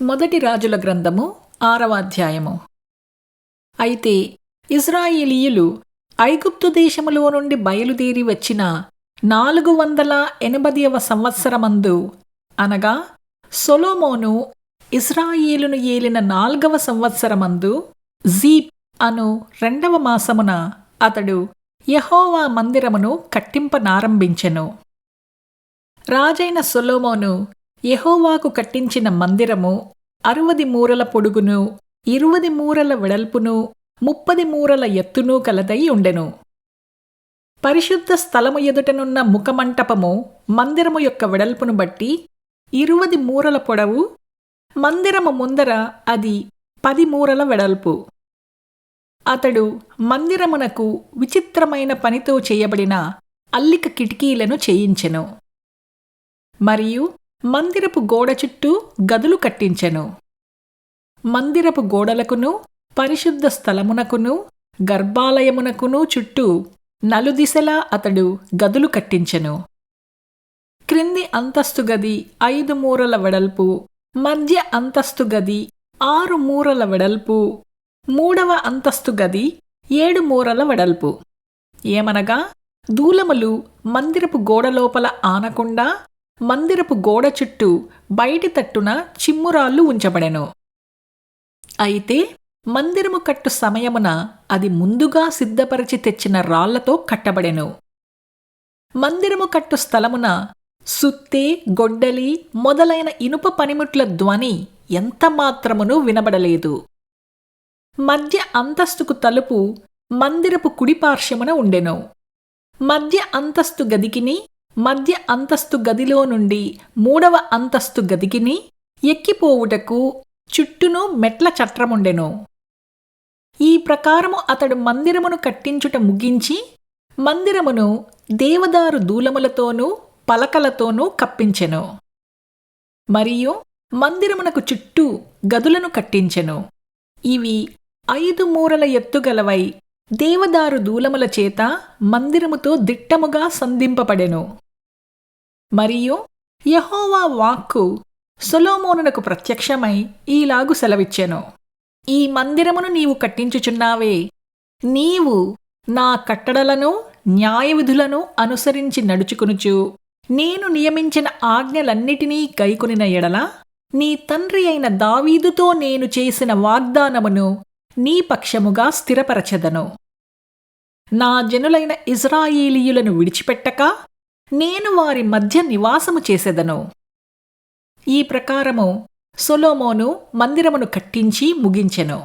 మొదటి రాజుల గ్రంథము 6వ అధ్యాయము. అయితే ఇశ్రాయేలీయులు ఐగుప్తు దేశములో నుండి బయలుదేరి వచ్చిన 480వ సంవత్సరమందు, అనగా సొలొమోను ఇశ్రాయేలును ఏలిన 4వ సంవత్సరమందు, జీప్ అను 2వ మాసమున అతడు యెహోవా మందిరమును కట్టింపనారంభించెను. రాజైన సొలొమోను యెహోవాకు కట్టించిన మందిరము 60 మూరల పొడుగును, 20 మూరల వెడల్పును, 30 మూరల ఎత్తును కలదై ఉండెను. పరిశుద్ధ స్థలము ఎదుటనున్న ముఖమంటపము మందిరము యొక్క వెడల్పును బట్టి 20 మూరల పొడవు, మందిరము ముందర అది 10 మూరల వెడల్పు. అతడు మందిరమునకు విచిత్రమైన పనితో చేయబడిన అల్లిక కిటికీలను చేయించెను. మరియు మందిరపు గోడ చుట్టూ గదులు కట్టించెను. మందిరపు గోడలకును, పరిశుద్ధ స్థలమునకును, గర్భాలయమునకును చుట్టూ నలుదిశలా అతడు గదులు కట్టించెను. క్రింది అంతస్తు గది 5 మూరల వెడల్పు, మధ్య అంతస్తు గది 6 మూరల వెడల్పు, 3వ అంతస్తు గది 7 మూరల వెడల్పు. ఏమనగా దూలములు మందిరపు గోడ లోపల ఆనకుండా మందిరపు గోడ చుట్టూ బయటి తట్టున చిమ్మురాళ్ళు ఉంచబడెను. అయితే మందిరము కట్టు సమయమున అది ముందుగా సిద్ధపరిచి తెచ్చిన రాళ్లతో కట్టబడెను. మందిరము కట్టు స్థలమున సుత్తె, గొడ్డలి మొదలైన ఇనుప పనిముట్ల ధ్వని ఎంత మాత్రమును వినబడలేదు. మధ్య అంతస్తుకు తలుపు మందిరపు కుడిపార్శ్వమున ఉండెను. మధ్య అంతస్తు గదికిని, మధ్య అంతస్తు గదిలో నుండి 3వ అంతస్తు గదికిని ఎక్కిపోవుటకు చుట్టూను మెట్ల చట్రముండెను. ఈ ప్రకారము అతడు మందిరమును కట్టించుట ముగించి మందిరమును దేవదారు దూలములతోనూ పలకలతోనూ కప్పించెను. మరియు మందిరమునకు చుట్టూ గదులను కట్టించెను. ఇవి 5 మూరల ఎత్తుగలవై దేవదారు దూలముల చేత మందిరముతో దిట్టముగా సంధింపబడెను. మరియు యెహోవా వాక్కు సొలొమోనునకు ప్రత్యక్షమై ఈలాగు సెలవిచ్చెను: ఈ మందిరమును నీవు కట్టించుచున్నావే, నీవు నా కట్టడలను, న్యాయవిధులను అనుసరించి నడుచుకునుచు నేను నియమించిన ఆజ్ఞలన్నిటినీ గైకొనిన ఎడల నీ తండ్రి అయిన దావీదుతో నేను చేసిన వాగ్దానమును నీ పక్షముగా స్థిరపరచెదను. నా జనులైన ఇశ్రాయేలీయులను విడిచిపెట్టక నేను వారి మధ్య నివాసము చేసెదను. ఈ ప్రకారము సొలొమోను మందిరమును కట్టించి ముగించెను.